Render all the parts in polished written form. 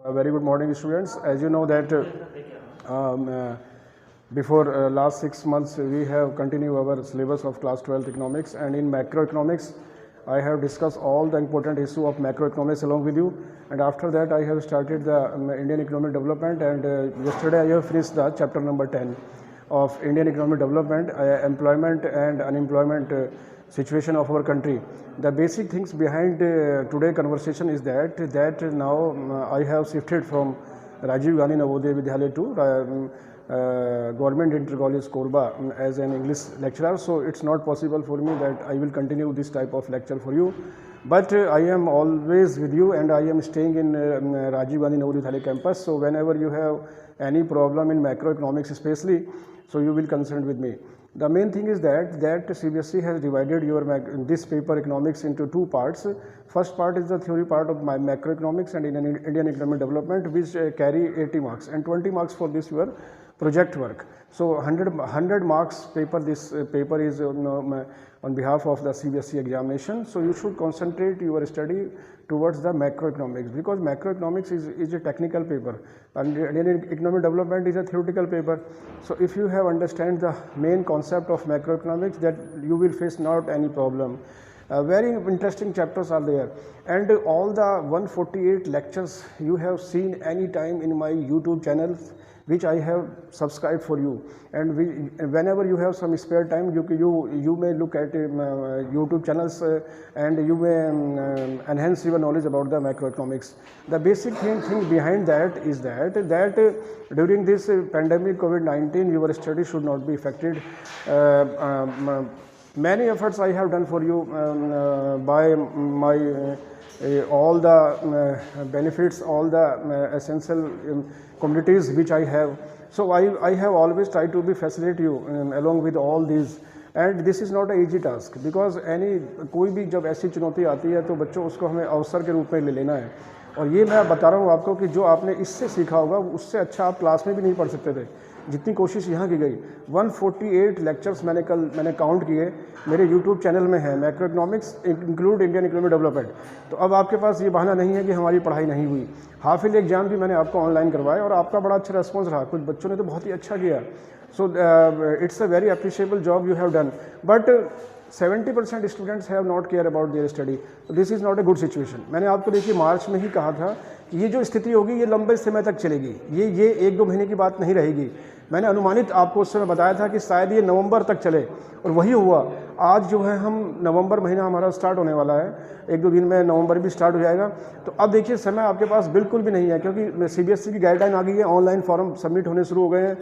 A very good morning, students. As you know that before last 6 months we have continued our syllabus of class 12 economics, and in macroeconomics I have discussed all the important issue of macroeconomics along with you, and after that I have started the Indian economic development, and yesterday I have finished the chapter number 10 of Indian economic development, employment and unemployment situation of our country. The basic things behind today conversation is that now I have shifted from Rajiv Gandhi Navodaya Vidyalaya to Government Inter College Korba as an English lecturer, so it's not possible for me that I will continue this type of lecture for you, but I am always with you and I am staying in Rajiv Gandhi Navodaya Vidyalaya campus. So whenever you have any problem in macroeconomics especially, so you will consult with me. The main thing is that CBSE has divided this paper economics into two parts. First part is the theory part of my macroeconomics and Indian economic development, which carry 80 marks and 20 marks for this your project work. So 100 marks paper, this paper is on behalf of the CBSE examination. So you should concentrate your study towards the macroeconomics, because macroeconomics is a technical paper and Indian economic development is a theoretical paper. So if you have understand the main concept of macroeconomics, that you will face not any problem. Very interesting chapters are there, and all the 148 lectures you have seen any time in my YouTube channel, which I have subscribed for you, and whenever you have some spare time, you may look at YouTube channels and you may enhance your knowledge about the macroeconomics. The basic thing behind that is that during this pandemic COVID-19, your study should not be affected. Many efforts I have done for you by my all the benefits, all the essential commodities which I have. So I have always tried to be facilitate you along with all these, and this is not an easy task, because कोई भी जब ऐसी चुनौती आती है तो बच्चों उसको हमें अवसर के रूप में ले लेना है, और ये मैं बता रहा हूँ आपको कि जो आपने इससे सीखा होगा उससे अच्छा आप क्लास में भी नहीं पढ़ सकते थे, जितनी कोशिश यहाँ की गई। 148 लेक्चर्स मैंने काउंट किए, मेरे यूट्यूब चैनल में है, मैक्रोइकनॉमिक्स इंक्लूड इंडियन इकोनॉमिक डेवलपमेंट। तो अब आपके पास ये बहाना नहीं है कि हमारी पढ़ाई नहीं हुई। हाफ ईयरली एग्जाम भी मैंने आपको ऑनलाइन करवाया और आपका बड़ा अच्छा रिस्पॉन्स रहा, कुछ बच्चों ने तो बहुत ही अच्छा किया। So it's a very appreciable job you have done, but 70% students have not care about their study. This is not a good situation. मैंने आपको देखिए मार्च में ही कहा था कि ये जो स्थिति होगी ये लंबे समय तक चलेगी, ये 1-2 महीने की बात नहीं रहेगी। मैंने अनुमानित आपको उस समय बताया था कि शायद ये नवंबर तक चले, और वही हुआ। आज जो है हम नवंबर महीना हमारा स्टार्ट होने वाला है, 1-2 दिन में नवंबर भी स्टार्ट हो जाएगा। तो अब देखिए समय आपके पास बिल्कुल भी नहीं है, क्योंकि CBSE की गाइडलाइन आ गई है, ऑनलाइन फॉर्म सबमिट होने शुरू हो गए हैं।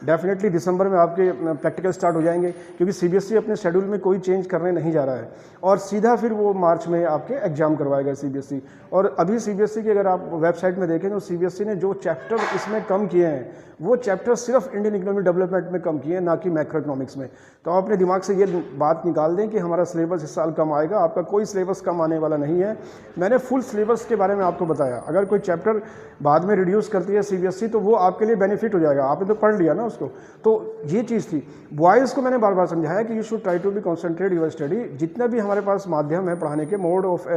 डेफिनेटली दिसंबर में आपके प्रैक्टिकल स्टार्ट हो जाएंगे, क्योंकि CBSE अपने शेड्यूल में कोई चेंज करने नहीं जा रहा है, और सीधा फिर वो मार्च में आपके एग्जाम करवाएगा CBSE। और अभी CBSE की अगर आप वेबसाइट में देखें तो CBSE ने जो चैप्टर इसमें कम किए हैं वो चैप्टर सिर्फ इंडियन इकोनॉमिक डेवलपमेंट में कम किए हैं, ना कि मैक्रो इकोनॉमिक्स में। तो आप अपने दिमाग से ये बात निकाल दें कि हमारा सिलेबस इस साल कम आएगा। आपका कोई सिलेबस कम आने वाला नहीं है। मैंने फुल सिलेबस के बारे में आपको बताया। अगर कोई चैप्टर बाद में रिड्यूस करती है CBSE तो वो आपके लिए बेनिफिट हो जाएगा, आपने तो पढ़ लिया ना उसको। तो ये चीज़ थी। बॉयज़ को मैंने बार बार समझाया कि you should try to be concentrate your study. जितना भी हमारे पास माध्यम है पढ़ाने के, मोड ऑफ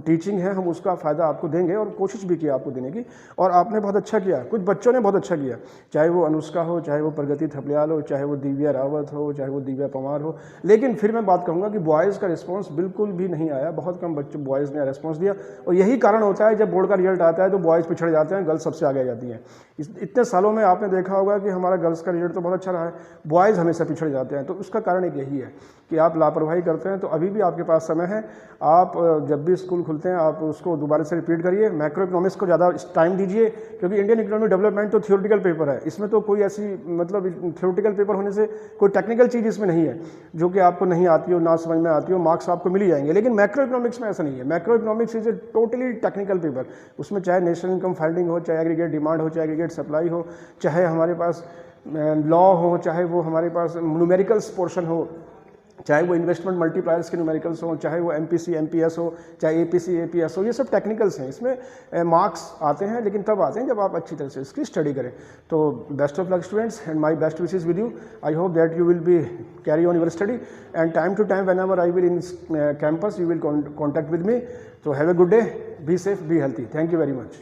टीचिंग है, हम उसका फ़ायदा आपको देंगे, और कोशिश भी की आपको देने की, और आपने बहुत अच्छा किया। कुछ बच्चों ने बहुत अच्छा किया, चाहे वो अनुष्का हो, चाहे वो प्रगति थपलियाल हो, चाहे वो दिव्या रावत हो, चाहे वो दिव्या पवार हो। लेकिन फिर मैं बात कहूँगा कि बॉयज़ का रिस्पांस बिल्कुल भी नहीं आया। बहुत कम बच्चों बॉयज़ ने रिस्पांस दिया, और यही कारण होता है जब बोर्ड का रिजल्ट आता है तो बॉयज़ पिछड़ जाते हैं, गर्ल्स सबसे आगे आ जाती हैं। इतने सालों में आपने देखा होगा कि हमारा गर्ल्स का रिजल्ट तो बहुत अच्छा रहा है, बॉयज़ हमेशा पिछड़ जाते हैं। तो उसका कारण एक यही है कि आप लापरवाही करते हैं। तो अभी भी आपके पास समय है, आप जब भी स्कूल खुलते हैं आप उसको दोबारा से रिपीट करिए। मैक्रो इकोनॉमिक्स को ज़्यादा टाइम दीजिए, क्योंकि इंडियन इकोनॉमिक डेवलपमेंट तो थियोरेटिकल पेपर है, इसमें तो कोई ऐसी मतलब थियोरेटिकल पेपर होने से कोई टेक्निकल चीज़ इसमें नहीं है जो कि आपको नहीं आती हो, ना समझ में आती हो, मार्क्स आपको मिल ही जाएंगे। लेकिन मैक्रो इकोनॉमिक्स में ऐसा नहीं है। Macro economics is a totally technical paper. उसमें चाहे नेशनल इनकम फाइंडिंग हो, चाहे एग्रीगेट डिमांड हो, चाहे एग्रीगेट सप्लाई हो, चाहे हमारे पास लॉ हो, चाहे वो हमारे पास न्यूमेरिकल्स पोर्शन हो, चाहे वो इन्वेस्टमेंट मल्टीप्लायर्स के न्यूमेरिकल्स हो, चाहे वो MPC MPS हो, चाहे APC APS हो, ये सब टेक्निकल्स हैं। इसमें मार्क्स आते हैं, लेकिन तब आते हैं जब आप अच्छी तरह से इसकी स्टडी करें। तो best of luck students, and my best wishes with you. I hope that you will be carry on your study, and time to time whenever I will in campus you will contact with me. So have a good day, be safe, be healthy. Thank you very much.